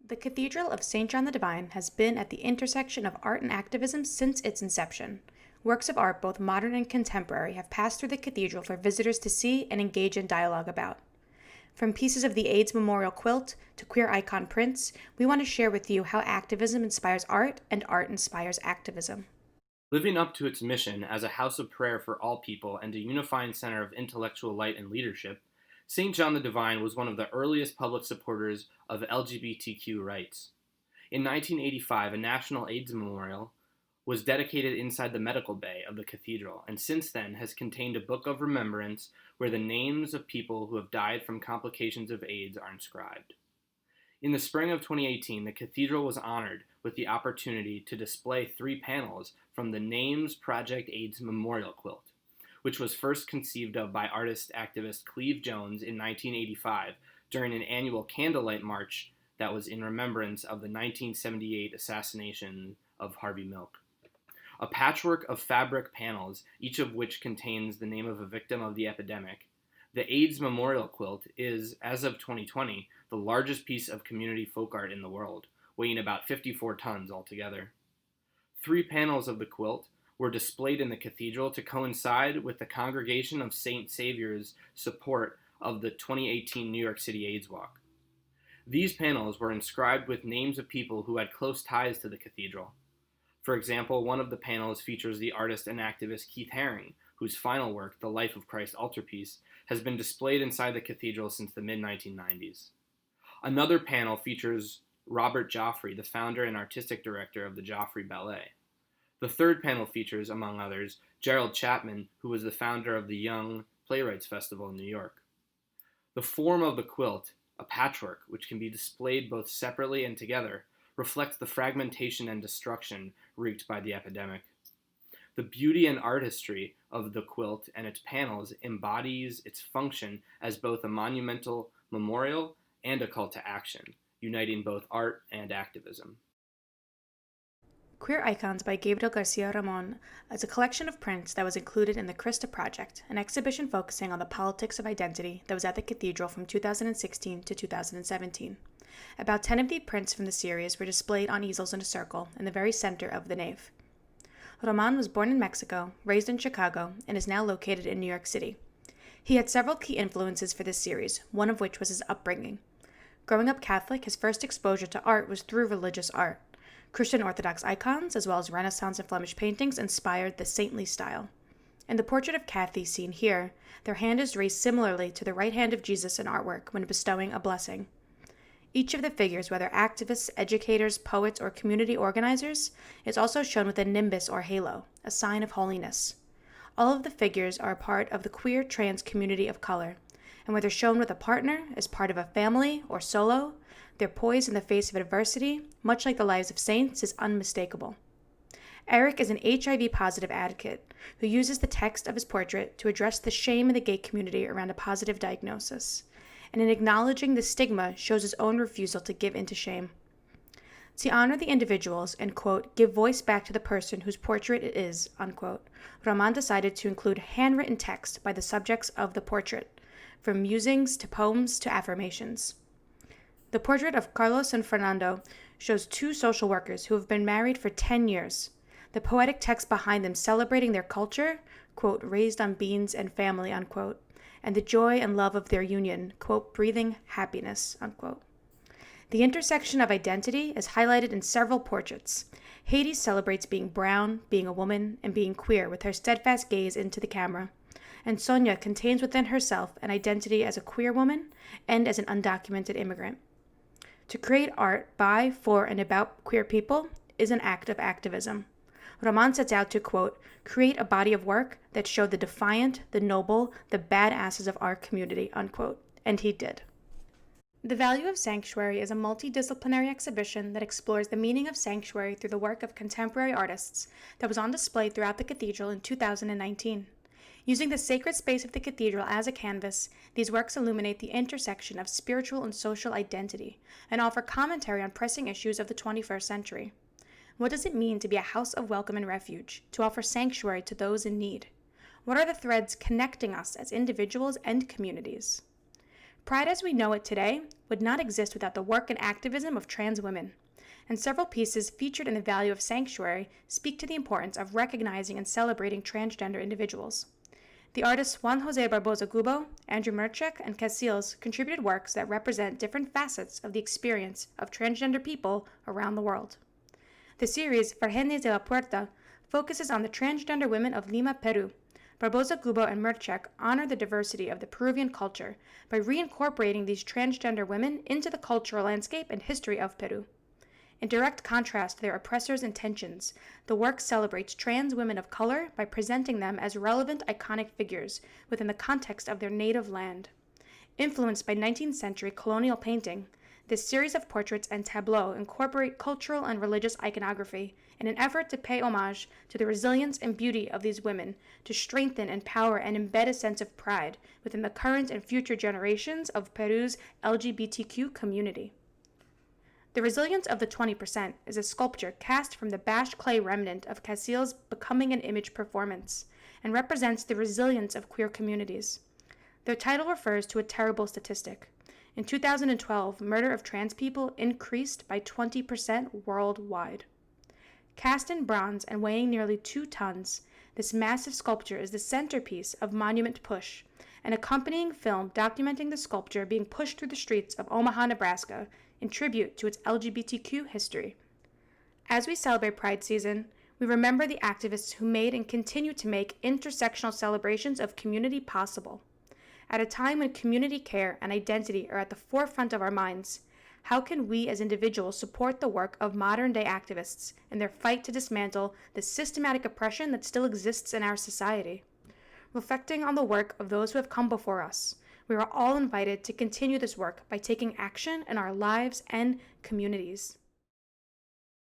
The Cathedral of St. John the Divine has been at the intersection of art and activism since its inception. Works of art, both modern and contemporary, have passed through the cathedral for visitors to see and engage in dialogue about. From pieces of the AIDS memorial quilt to queer icon prints, we want to share with you how activism inspires art and art inspires activism. Living up to its mission as a house of prayer for all people and a unifying center of intellectual light and leadership, St. John the Divine was one of the earliest public supporters of LGBTQ rights. In 1985, a national AIDS memorial was dedicated inside the medical bay of the cathedral, and since then has contained a book of remembrance where the names of people who have died from complications of AIDS are inscribed. In the spring of 2018, the cathedral was honored with the opportunity to display 3 panels from the Names Project AIDS Memorial Quilt, which was first conceived of by artist-activist Cleve Jones in 1985 during an annual candlelight march that was in remembrance of the 1978 assassination of Harvey Milk. A patchwork of fabric panels, each of which contains the name of a victim of the epidemic, the AIDS Memorial Quilt is, as of 2020, the largest piece of community folk art in the world, weighing about 54 tons altogether. 3 panels of the quilt were displayed in the cathedral to coincide with the Congregation of St. Saviour's support of the 2018 New York City AIDS Walk. These panels were inscribed with names of people who had close ties to the cathedral. For example, one of the panels features the artist and activist Keith Haring, whose final work, The Life of Christ Altarpiece, has been displayed inside the cathedral since the mid-1990s. Another panel features Robert Joffrey, the founder and artistic director of the Joffrey Ballet. The third panel features, among others, Gerald Chapman, who was the founder of the Young Playwrights Festival in New York. The form of the quilt, a patchwork which can be displayed both separately and together, reflects the fragmentation and destruction wreaked by the epidemic. The beauty and artistry of the quilt and its panels embodies its function as both a monumental memorial and a call to action, uniting both art and activism. Queer Icons by Gabriel García Román is a collection of prints that was included in the Krista Project, an exhibition focusing on the politics of identity that was at the cathedral from 2016 to 2017. About 10 of the prints from the series were displayed on easels in a circle in the very center of the nave. Román was born in Mexico, raised in Chicago, and is now located in New York City. He had several key influences for this series, one of which was his upbringing. Growing up Catholic, his first exposure to art was through religious art. Christian Orthodox icons, as well as Renaissance and Flemish paintings, inspired the saintly style. In the portrait of Kathy seen here, their hand is raised similarly to the right hand of Jesus in artwork when bestowing a blessing. Each of the figures, whether activists, educators, poets, or community organizers, is also shown with a nimbus or halo, a sign of holiness. All of the figures are a part of the queer trans community of color, and whether shown with a partner, as part of a family, or solo, their poise in the face of adversity, much like the lives of saints, is unmistakable. Eric is an HIV-positive advocate who uses the text of his portrait to address the shame in the gay community around a positive diagnosis, and in acknowledging the stigma shows his own refusal to give into shame. To honor the individuals and, quote, give voice back to the person whose portrait it is, unquote, Román decided to include handwritten text by the subjects of the portrait, from musings to poems to affirmations. The portrait of Carlos and Fernando shows 2 social workers who have been married for 10 years. The poetic text behind them celebrating their culture, quote, raised on beans and family, unquote, and the joy and love of their union, quote, breathing happiness, unquote. The intersection of identity is highlighted in several portraits. Hades celebrates being brown, being a woman, and being queer with her steadfast gaze into the camera. And Sonia contains within herself an identity as a queer woman and as an undocumented immigrant. To create art by, for, and about queer people is an act of activism. Román sets out to, quote, create a body of work that showed the defiant, the noble, the badasses of our community, unquote. And he did. The Value of Sanctuary is a multidisciplinary exhibition that explores the meaning of sanctuary through the work of contemporary artists that was on display throughout the cathedral in 2019. Using the sacred space of the cathedral as a canvas, these works illuminate the intersection of spiritual and social identity and offer commentary on pressing issues of the 21st century. What does it mean to be a house of welcome and refuge, to offer sanctuary to those in need? What are the threads connecting us as individuals and communities? Pride as we know it today would not exist without the work and activism of trans women, and several pieces featured in the Value of Sanctuary speak to the importance of recognizing and celebrating transgender individuals. The artists Juan Jose Barboza-Gubo, Andrew Mroczek, and Cassils contributed works that represent different facets of the experience of transgender people around the world. The series Vírgenes de la Puerta focuses on the transgender women of Lima, Peru. Barboza-Gubo and Mroczek honor the diversity of the Peruvian culture by reincorporating these transgender women into the cultural landscape and history of Peru. In direct contrast to their oppressors' intentions, the work celebrates trans women of color by presenting them as relevant iconic figures within the context of their native land. Influenced by 19th century colonial painting, this series of portraits and tableaux incorporate cultural and religious iconography in an effort to pay homage to the resilience and beauty of these women, to strengthen, empower, and embed a sense of pride within the current and future generations of Peru's LGBTQ community. The Resilience of the 20% is a sculpture cast from the bashed clay remnant of Cassils' Becoming an Image performance and represents the resilience of queer communities. Their title refers to a terrible statistic. In 2012, murder of trans people increased by 20% worldwide. Cast in bronze and weighing nearly 2 tons, this massive sculpture is the centerpiece of Monument Push, an accompanying film documenting the sculpture being pushed through the streets of Omaha, Nebraska, in tribute to its LGBTQ history. As we celebrate Pride season, we remember the activists who made and continue to make intersectional celebrations of community possible. At a time when community care and identity are at the forefront of our minds, how can we as individuals support the work of modern-day activists in their fight to dismantle the systematic oppression that still exists in our society? Reflecting on the work of those who have come before us, we are all invited to continue this work by taking action in our lives and communities.